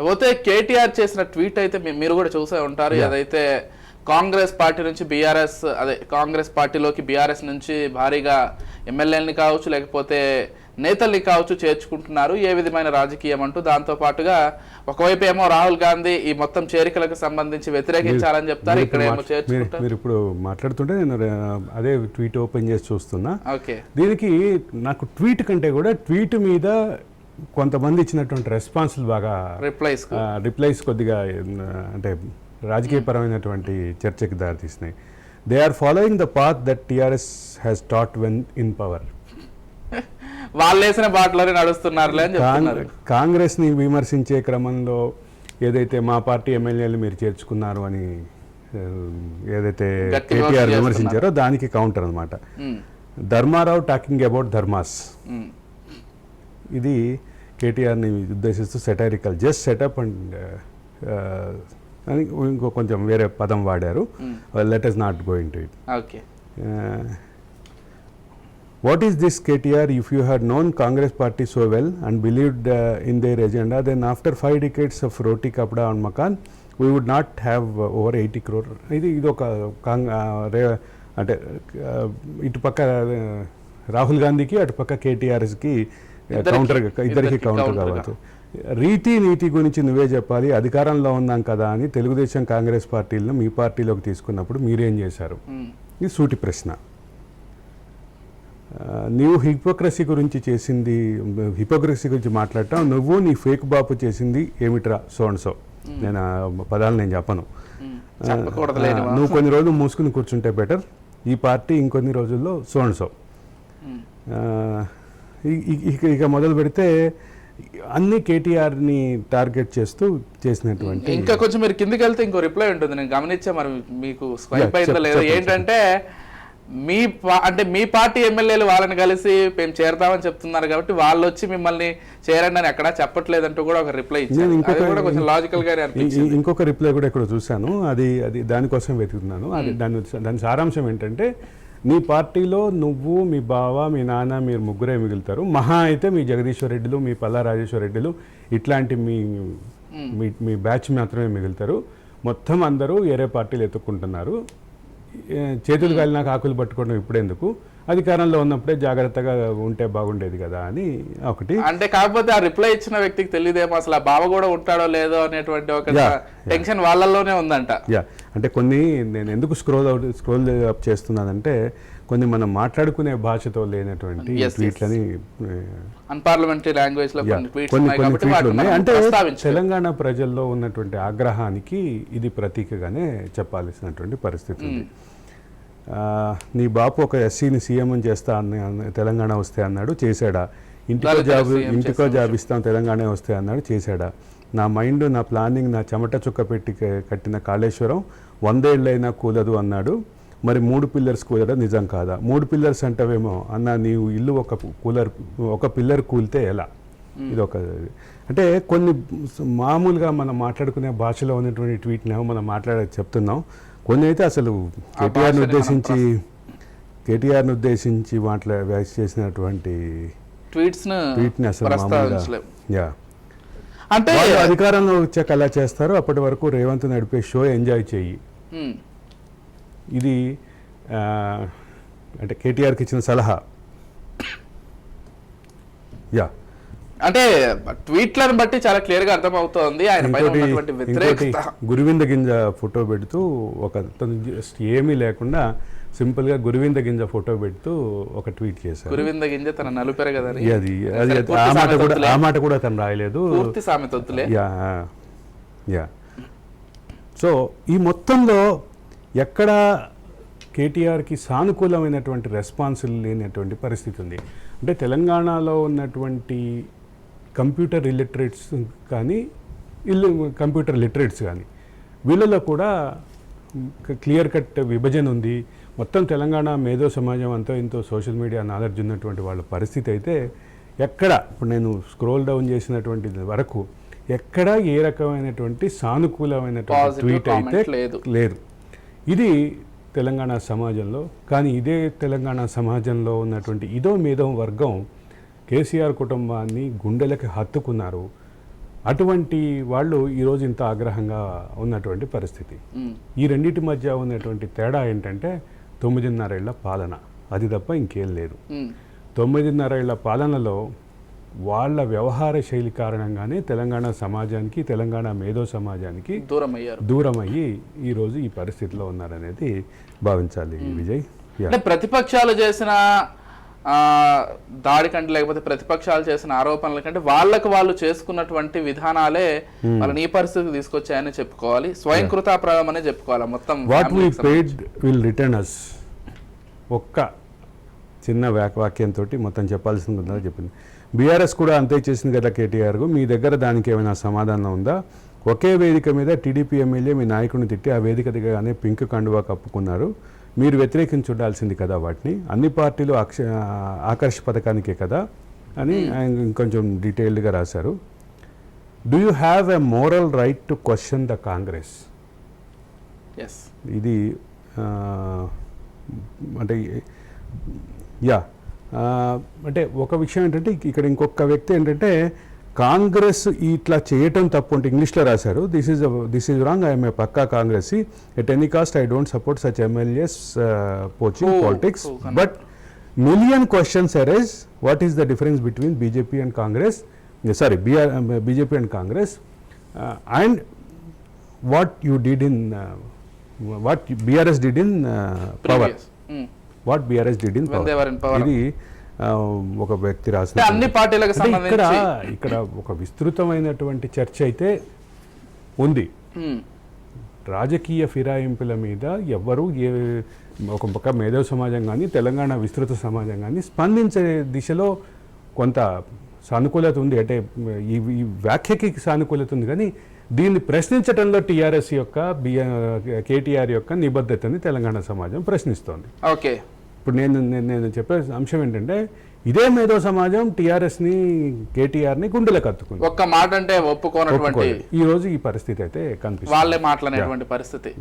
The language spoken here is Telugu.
పోతే కేటీఆర్ చేసిన ట్వీట్ అయితే మీరు కూడా చూసే ఉంటారు. ఏదైతే కాంగ్రెస్ పార్టీ నుంచి బీఆర్ఎస్ కాంగ్రెస్ పార్టీలోకి బీఆర్ఎస్ నుంచి భారీగా ఎమ్మెల్యేలని కావచ్చు లేకపోతే నేతల్ని కావచ్చు చేర్చుకుంటున్నారు, ఏ విధమైన రాజకీయం అంటూ. దాంతో పాటుగా ఒకవైపు ఏమో రాహుల్ గాంధీ ఈ మొత్తం చేరికలకు సంబంధించి వ్యతిరేకించాలని చెప్తారు, ఇక్కడ ఏమో చేర్చుకుంటారు. మీరు ఇప్పుడు మాట్లాడుతుంటే నేను అదే ట్వీట్ ఓపెన్ చేసి చూస్తున్నా. ఓకే, దీనికి నాకు ట్వీట్ కంటే కూడా ట్వీట్ మీద కొంతమంది ఇచ్చినటువంటి రెస్పాన్స్లు బాగా రిప్లైస్ కొద్దిగా అంటే రాజకీయపరమైనటువంటి చర్చకి దారితీసినాయి. They are following the path that TRS has taught when in power. వాళ్ళు వేసిన బాటలోనే నడుస్తున్నారులే అని చెప్తున్నారు. కాంగ్రెస్ని విమర్శించే క్రమంలో ఏదైతే మా పార్టీ ఎమ్మెల్యేలు మీరు చేర్చుకున్నారు అని ఏదైతే కేటీఆర్ విమర్శించారో దానికి కౌంటర్ అనమాట. Dharmarao talking about dharmas. ఇది కేటీఆర్ని ఉద్దేశిస్తూ సెటైరికల్, జస్ట్ సెటప్ అండ్ అని ఇంకో కొంచెం వేరే పదం వాడారు. Let us not go into it. Okay, what is this KTR? If you had known Congress party so well and believed in their agenda, then after 5 decades of roti kapda and makan, we would not have over 80 crore. ఇది ఒక అంటే ఇటుపక్క రాహుల్ గాంధీకి అటుపక్క కేటీఆర్ఎస్కి కౌంటర్, ఇద్దరికి కౌంటర్ కావచ్చు. రీతి నీతి గురించి నువ్వే చెప్పాలి, అధికారంలో ఉన్నాం కదా అని తెలుగుదేశం కాంగ్రెస్ పార్టీలను మీ పార్టీలోకి తీసుకున్నప్పుడు మీరేం చేశారు? ఇది సూటి ప్రశ్న. నీవు హిపోక్రసీ గురించి చేసింది, హిపోక్రసీ గురించి మాట్లాడటం, నువ్వు నీ ఫేక్ బాపు చేసింది ఏమిట్రా సో అండ్ సో. నేను పదాలు నేను చెప్పను. నువ్వు కొన్ని రోజులు మూసుకుని కూర్చుంటే బెటర్, ఈ పార్టీ ఇంకొన్ని రోజుల్లో సో అండ్ సో. ఇక మొదలు పెడితే అన్ని కేటీఆర్ని టార్గెట్ చేస్తూ చేసినటువంటి. ఇంకా కొంచెం మీరు కిందికి వెళ్తే ఇంకో రిప్లై ఉంటుంది, నేను గమనించా, మరి మీకు స్వైప్ అయిందో లేదో. ఏంటంటే మీ పార్టీ ఎమ్మెల్యేలు వాళ్ళని కలిసి మేము చేరతామని చెప్తున్నారు కాబట్టి వాళ్ళు వచ్చి మిమ్మల్ని చేరండి అని ఎక్కడా చెప్పట్లేదంటూ కూడా ఒక రిప్లై ఇచ్చాను. కొంచెం లాజికల్ గానే అనిపించింది. ఇంకొక రిప్లై కూడా ఇక్కడ చూశాను, అది దానికోసం వెతుకుతున్నాను. అది దాని సారాంశం ఏంటంటే, నీ పార్టీలో నువ్వు, మీ బావ, మీ నాన్న, మీరు ముగ్గురే మిగులుతారు. మహా అయితే మీ జగదీశ్వర్ రెడ్డిలు, మీ పల్లా రాజేశ్వర రెడ్డిలు ఇట్లాంటి మీ బ్యాచ్ మాత్రమే మిగులుతారు. మొత్తం అందరూ వేరే పార్టీలు ఎత్తుక్కుంటున్నారు. చేతులు కాలిన ఆకులు పట్టుకోవడం ఇప్పుడెందుకు, అధికారంలో ఉన్నప్పుడే జాగ్రత్తగా ఉంటే బాగుండేది కదా అని ఒకటి. అంటే కాకపోతే ఆ రిప్లై ఇచ్చిన వ్యక్తికి తెలియదేమో అసలు ఆ బావ కూడా ఉంటాడో లేదో అనేటువంటి ఒక టెన్షన్ వాళ్ళల్లోనే ఉందంట. అంటే కొన్ని నేను ఎందుకు స్క్రోల్ అప్ చేస్తున్నానంటే, కొన్ని మనం మాట్లాడుకునే భాషతో లేనటువంటి ట్వీట్లని, అన్పార్లమెంటరీ లాంగ్వేజ్ లో కొన్ని ట్వీట్లు ఉన్నాయి. అంటే తెలంగాణ ప్రజల్లో ఉన్నటువంటి ఆగ్రహానికి ఇది ప్రతీకగానే చెప్పాల్సినటువంటి పరిస్థితి ఉంది. నీ బాపు ఒక ఎస్సీని సీఎం అని చేస్తా తెలంగాణ వస్తే అన్నాడు, చేశాడా? ఇంటికో జాబ్ ఇస్తాం తెలంగాణ వస్తే అన్నాడు, చేశాడా? నా మైండ్, నా ప్లానింగ్, నా చెమట చుక్క పెట్టి కట్టిన కాళేశ్వరం 100 ఏళ్ళైనా కూలదు అన్నాడు. మరి 3 పిల్లర్స్ కూలడం నిజం కాదా? 3 పిల్లర్స్ అంటావేమో అన్న, నీవు ఇల్లు ఒక పిల్లర్ కూలితే ఎలా? ఇది ఒక అంటే కొన్ని మామూలుగా మనం మాట్లాడుకునే భాషలో ఉన్నటువంటి ట్వీట్ని మనం చెప్తున్నాం. కొన్ని అయితే అసలు కేటీఆర్ని ఉద్దేశించి చేసినటువంటి ట్వీట్ని అసలు మామూలుగా అంటే అధికారంలో వచ్చాక అలా చేస్తారు. అప్పటి వరకు రేవంత్ నడిపే షో ఎంజాయ్ చెయ్యి. ఇది అంటే కేటీఆర్కి ఇచ్చిన సలహా. అంటే ట్వీట్లను బట్టి చాలా క్లియర్ గా అర్థమవుతోంది ఆయన పైన ఉన్నటువంటి వ్యతిరేకత. గురువింద గింజ ఫోటో పెడుతూ ఏమీ లేకుండా సింపుల్ గా గురువింద గింజ ఫోటో పెడుతూ ఒక ట్వీట్ చేశారు. గురువింద గింజ తన నలుపెర కదా, ఆ మాట కూడా తను రాయలేదు. పూర్తి సామెతొత్తులే. సో ఈ మొత్తంలో ఎక్కడ కేటీఆర్కి సానుకూలమైనటువంటి రెస్పాన్స్ లేనటువంటి పరిస్థితి ఉంది. అంటే తెలంగాణలో ఉన్నటువంటి కంప్యూటర్ ఇల్లిటరేట్స్ కానీ కంప్యూటర్ లిటరేట్స్ కానీ వీళ్ళలో కూడా క్లియర్ కట్ విభజన ఉంది. మొత్తం తెలంగాణ మేధో సమాజం అంతా ఇంతో సోషల్ మీడియా నాలెడ్జ్ ఉన్నటువంటి వాళ్ళ పరిస్థితి అయితే ఎక్కడ, ఇప్పుడు నేను స్క్రోల్ డౌన్ చేసినటువంటి వరకు ఎక్కడ ఏ రకమైనటువంటి సానుకూలమైనటువంటి ట్వీట్ అయితే లేదు. ఇది తెలంగాణ సమాజంలో. కానీ ఇదే తెలంగాణ సమాజంలో ఉన్నటువంటి మేధో వర్గం కేసీఆర్ కుటుంబాన్ని గుండెలకి హత్తుకున్నారు. అటువంటి వాళ్ళు ఈరోజు ఇంత ఆగ్రహంగా ఉన్నటువంటి పరిస్థితి. ఈ రెండింటి మధ్య ఉన్నటువంటి తేడా ఏంటంటే 9.5 ఏళ్ల పాలన, అది తప్ప ఇంకేం లేదు. 9.5 ఏళ్ల పాలనలో వాళ్ళ వ్యవహార శైలి కారణంగానే తెలంగాణ సమాజానికి, తెలంగాణ మేధో సమాజానికి దూరమయ్యి ఈరోజు ఈ పరిస్థితిలో ఉన్నారనేది భావించాలి విజయ్. అంటే ప్రతిపక్షాలు చేసిన దాడి కంటే, లేకపోతే ప్రతిపక్షాలు చేసిన ఆరోపణల కంటే వాళ్ళకు వాళ్ళు చేసుకున్నటువంటి విధానాలే వాళ్ళని ఈ పరిస్థితికి తీసుకొచ్చాయని చెప్పుకోవాలి. స్వయంకృతాప్రాయం అనే చెప్పుకోవాలి. మొత్తం what we paid will return us. ఒక్క చిన్న వాక్యంతో మొత్తం చెప్పాల్సింది ఉందని చెప్పింది. బీఆర్ఎస్ కూడా అంతే చేసింది కదా కేటీఆర్. మీ దగ్గర దానికి ఏమైనా సమాధానం ఉందా? ఒకే వేదిక మీద టీడీపీ ఎమ్మెల్యే మీ నాయకుడిని తిట్టి ఆ వేదిక దిగగానే పింక్ కండువా కప్పుకున్నారు. మీరు వ్యతిరేకించి ఉండాల్సింది కదా వాటిని. అన్ని పార్టీలు ఆకర్ష్ పథకానికే కదా అని ఆయన ఇంకొంచెం డీటెయిల్డ్గా రాశారు. Do you have a moral right to question the Congress? ఇది అంటే అంటే ఒక విషయం ఏంటంటే ఇక్కడ ఇంకొక వ్యక్తి ఏంటంటే కాంగ్రెస్ ఇట్లా చేయటం తప్పు అంటే ఇంగ్లీష్లో రాశారు. This is wrong. I'm a పక్కా Congress. At any cost I don't support such MLAs poaching politics. But million questions arise. What is the difference between BJP and Congress, sorry BJP and Congress, and what you did in what BRS did in power. What BRS did in power. ఇది ఒక వ్యక్తి రాసిన అన్ని పార్టీలకు సంబంధించి ఇక్కడ ఒక విస్తృతమైనటువంటి చర్చ అయితే ఉంది. రాజకీయ ఫిరాయింపుల మీద ఎవ్వరూ ఒక పక్క మేధో సమాజం కానీ తెలంగాణ విస్తృత సమాజం కానీ స్పందించే దిశలో కొంత సానుకూలత ఉంది. అంటే ఈ వ్యాఖ్యకి సానుకూలత ఉంది, కానీ దీన్ని ప్రశ్నించడంలో టీఆర్ఎస్ యొక్క కేటీఆర్ యొక్క నిబద్ధతని తెలంగాణ సమాజం ప్రశ్నిస్తోంది. ఓకే, ఇప్పుడు నేను చెప్పే అంశం ఏంటంటే ఇదే మేధో సమాజం టీఆర్ఎస్ని కేటీఆర్ని గుండెలకు అత్తుకుంది. ఒక్క మాట అంటే ఒప్పుకోనటువంటి ఈ రోజు ఈ పరిస్థితి అయితే కనిపిస్తుంది. వాళ్ళే మాట్లాడేటువంటి పరిస్థితి.